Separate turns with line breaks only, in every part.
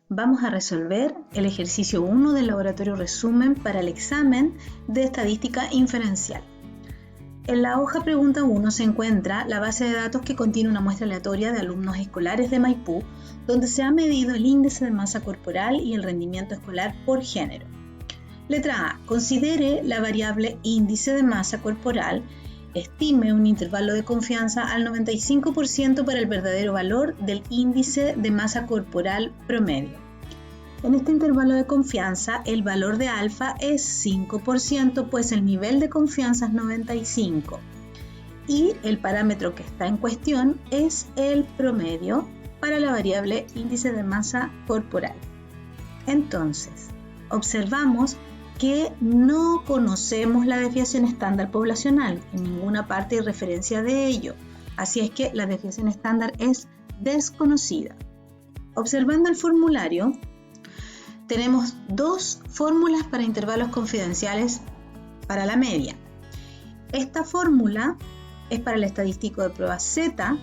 Vamos a resolver el ejercicio 1 del laboratorio resumen para el examen de estadística inferencial. En la hoja pregunta 1 se encuentra la base de datos que contiene una muestra aleatoria de alumnos escolares de Maipú, donde se ha medido el índice de masa corporal y el rendimiento escolar por género. Letra A. Considere la variable índice de masa corporal. Estime un intervalo de confianza al 95% para el verdadero valor del índice de masa corporal promedio. En este intervalo de confianza, el valor de alfa es 5%, pues el nivel de confianza es 95%. Y el parámetro que está en cuestión es el promedio para la variable índice de masa corporal. Entonces, observamos que no conocemos la desviación estándar poblacional, en ninguna parte hay referencia de ello, así es que la desviación estándar es desconocida. Observando el formulario, tenemos dos fórmulas para intervalos confidenciales para la media. Esta fórmula es para el estadístico de prueba Z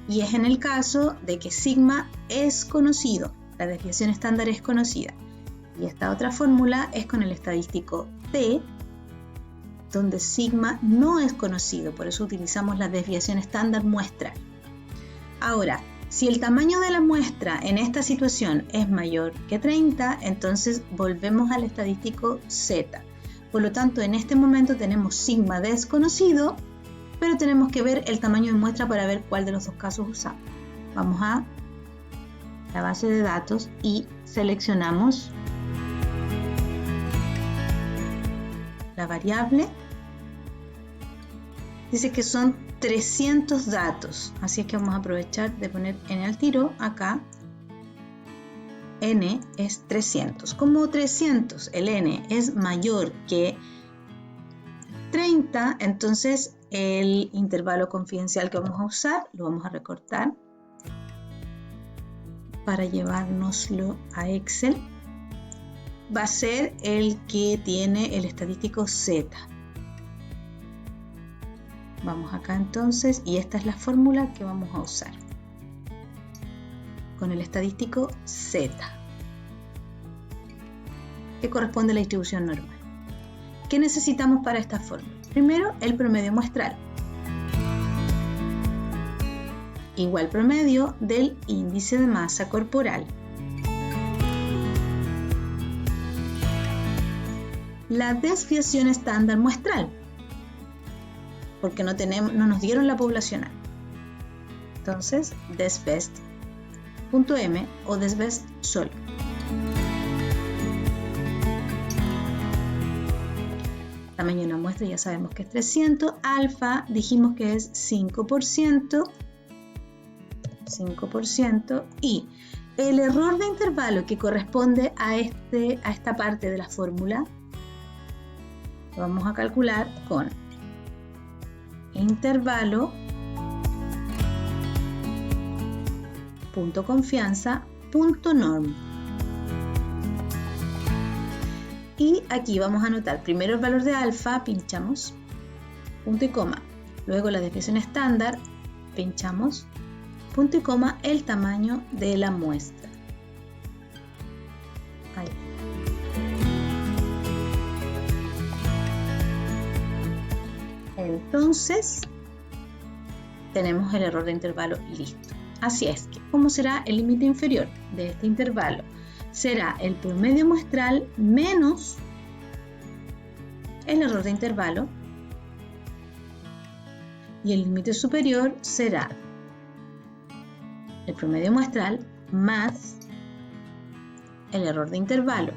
y es en el caso de que sigma es conocido, la desviación estándar es conocida. Y esta otra fórmula es con el estadístico T, donde sigma no es conocido, por eso utilizamos la desviación estándar muestral. Ahora, si el tamaño de la muestra en esta situación es mayor que 30, entonces volvemos al estadístico Z. Por lo tanto, en este momento tenemos sigma desconocido, pero tenemos que ver el tamaño de muestra para ver cuál de los dos casos usamos. Vamos a la base de datos y seleccionamos la variable. Dice que son 300 datos, así es que vamos a aprovechar de poner n al tiro acá. N es 300. Como 300, el n es mayor que 30, entonces el intervalo confidencial que vamos a usar lo vamos a recortar para llevárnoslo a Excel. Va a ser el que tiene el estadístico Z. Vamos acá entonces y esta es la fórmula que vamos a usar con el estadístico Z, que corresponde a la distribución normal. ¿Qué necesitamos para esta fórmula? Primero, el promedio muestral, igual promedio del índice de masa corporal. La desviación estándar muestral, porque no nos dieron la poblacional. Entonces, desbest.m o desbest solo. Tamaño de la muestra ya sabemos que es 300. Alfa dijimos que es 5%. Y el error de intervalo que corresponde a esta parte de la fórmula lo vamos a calcular con intervalo punto confianza punto norm. Y aquí vamos a anotar primero el valor de alfa, pinchamos, punto y coma, luego la desviación estándar, pinchamos, punto y coma, el tamaño de la muestra. Ahí. Entonces, tenemos el error de intervalo listo. Así es que, ¿cómo será el límite inferior de este intervalo? Será el promedio muestral menos el error de intervalo y el límite superior será el promedio muestral más el error de intervalo.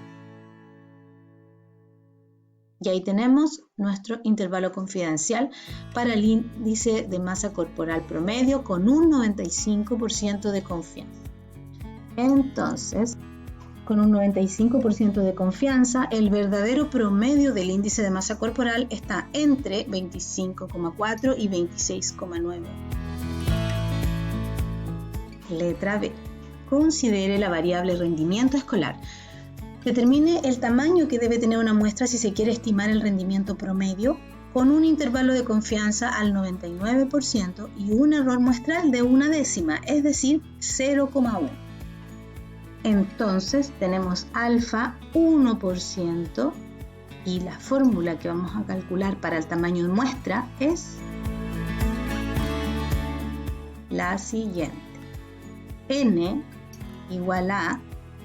Y ahí tenemos nuestro intervalo confidencial para el índice de masa corporal promedio con un 95% de confianza. Entonces, con un 95% de confianza, el verdadero promedio del índice de masa corporal está entre 25,4 y 26,9. Letra B. Considere la variable rendimiento escolar. Determine el tamaño que debe tener una muestra si se quiere estimar el rendimiento promedio con un intervalo de confianza al 99% y un error muestral de una décima, es decir, 0,1. Entonces tenemos alfa 1% y la fórmula que vamos a calcular para el tamaño de muestra es la siguiente. N igual a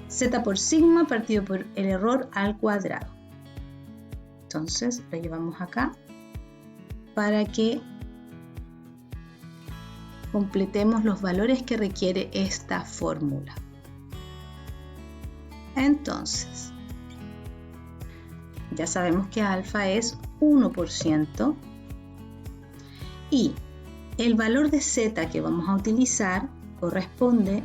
z por sigma partido por el error al cuadrado. Entonces lo llevamos acá para que completemos los valores que requiere esta fórmula. Entonces, ya sabemos que alfa es 1% y el valor de z que vamos a utilizar corresponde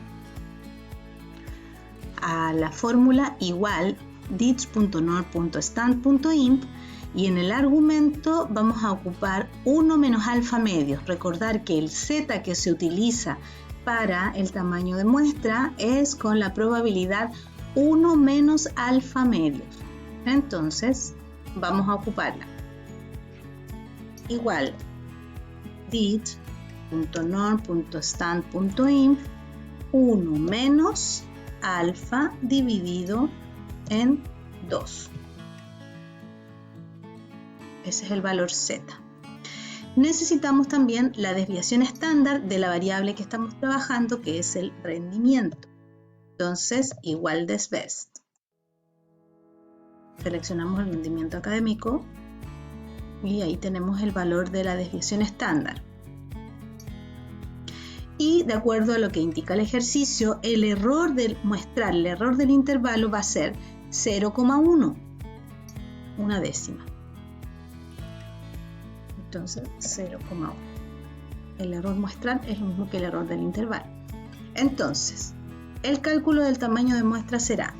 a la fórmula igual dits.nor.stand.imp y en el argumento vamos a ocupar 1 menos alfa medios. Recordar que el z que se utiliza para el tamaño de muestra es con la probabilidad 1 menos alfa medios. Entonces vamos a ocuparla. Igual dits.nor.stand.imp 1 menos alfa dividido en 2. Ese es el valor z. Necesitamos también la desviación estándar de la variable que estamos trabajando, que es el rendimiento. Entonces, igual desbest. Seleccionamos el rendimiento académico y ahí tenemos el valor de la desviación estándar. Y de acuerdo a lo que indica el ejercicio, el error del muestral, el error del intervalo va a ser 0,1, una décima. Entonces 0,1. El error muestral es lo mismo que el error del intervalo. Entonces, el cálculo del tamaño de muestra será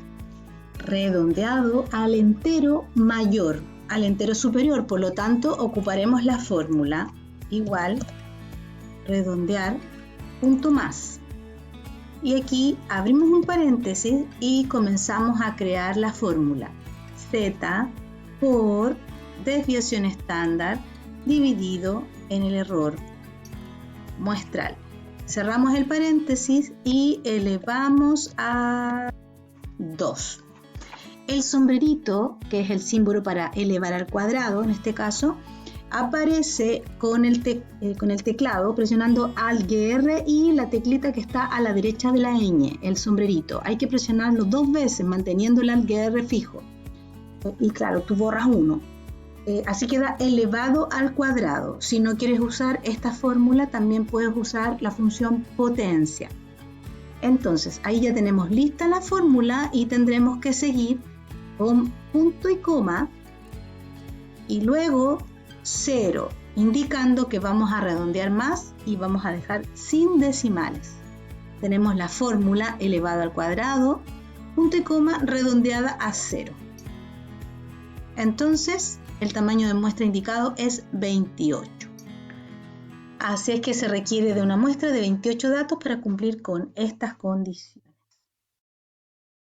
redondeado al entero mayor, al entero superior. Por lo tanto, ocuparemos la fórmula igual redondear punto más. Y aquí abrimos un paréntesis y comenzamos a crear la fórmula z por desviación estándar dividido en el error muestral. Cerramos el paréntesis y elevamos a 2. El sombrerito, que es el símbolo para elevar al cuadrado, en este caso, aparece con el teclado presionando Alt GR y la teclita que está a la derecha de la ñ, el sombrerito. Hay que presionarlo 2 veces manteniendo el Alt GR fijo. Y claro, tú borras uno. Así queda elevado al cuadrado. Si no quieres usar esta fórmula, también puedes usar la función potencia. Entonces, ahí ya tenemos lista la fórmula y tendremos que seguir con punto y coma y luego 0, indicando que vamos a redondear más y vamos a dejar sin decimales. Tenemos la fórmula elevado al cuadrado, punto y coma, redondeada a 0. Entonces, el tamaño de muestra indicado es 28. Así es que se requiere de una muestra de 28 datos para cumplir con estas condiciones.